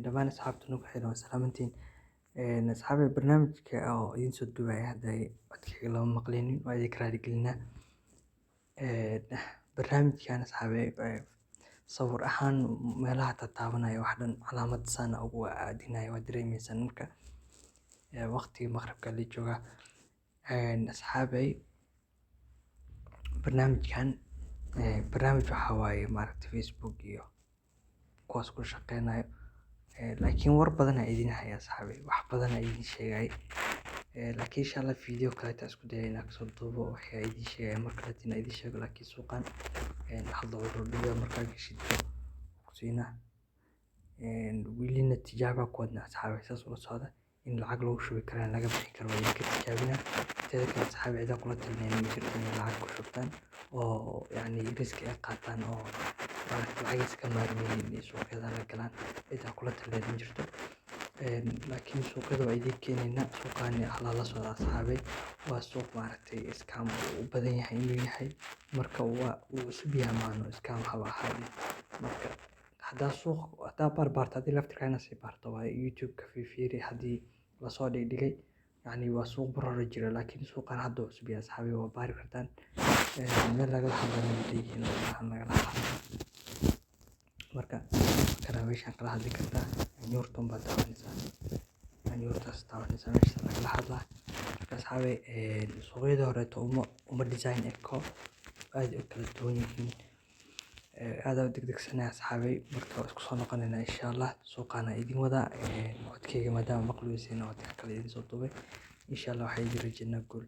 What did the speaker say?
dhammaan asxaabta nagu xiran waa salaamantiin. Asxaabi barnaamijka oo idin soo duubaya hadda codkayga lama maqlinin waa idinka raali gelinaa. Barnaamijkan asxaabi sawir ahaan meelaha tataabanayo wax dhan calaamad saan ugu aadinayo waa dareemaysaan marka waqtiga maqribka la jooga. Asxaabi barnaamijkan barnaamij waxa waaye maaragtay Facebook iyo kuwaas ku shaqeynayo. Laakiin war badan ayaan idin hayaa asxaabi, wax badan ayaan idin sheegay. Laakiin insha Allah video kale intaan isku dayo inaan kasoo duubo waxaan idin sheegay mar kale inaan idin sheego. Laakiin suuqan hadda wuxuu dhigaa markaa gashid kusiina welina tijaabo ku wadna asxaabi saas ula socda in lacag lagu shubi karo laga bixi karo waa idinka tijaabina. Teeda kale asxaabi cida kula talinayo ma jirto in lacag ku shubtaan oo yani risk ay qaataan oo lacag iska maarmeynin suuqyada la galaan cida kula talinayo ma jirto. Laakiin suuqyada waa idin keenayna suuqani la socda asxaabi waa suuq maaragtay scam u badan yahay inuu yahay marka waa uu cusub yahay maano scam haba ahaadin. Marka haddaa suuq haddaa barbaarto hadii laftirkaaga si barto waa YouTube ka fiiri hadii la soo dhigay yani waa suuq baro jira laakiin suuqan hadda cusub yahay asxaabi waa baari kartaan meel laga hadlayo leeyihiin waxaan laga hadlaa. Marka kana meeshan kala hadli kartaa nyurtan baad taabanaysaa nyurtaas taabanaysaa meesha laga hadlaa. Marka asxaabi suuqyada hore uma design eko aad u kala duwan yihiin. aad u degdegsanay asxaabi marka isku soo noqonayna insha Allah suuqana idin wada codkayga maadaama maqluusiina codka kale idin soo duubay insha Allah waxay idin rajaynaa guul.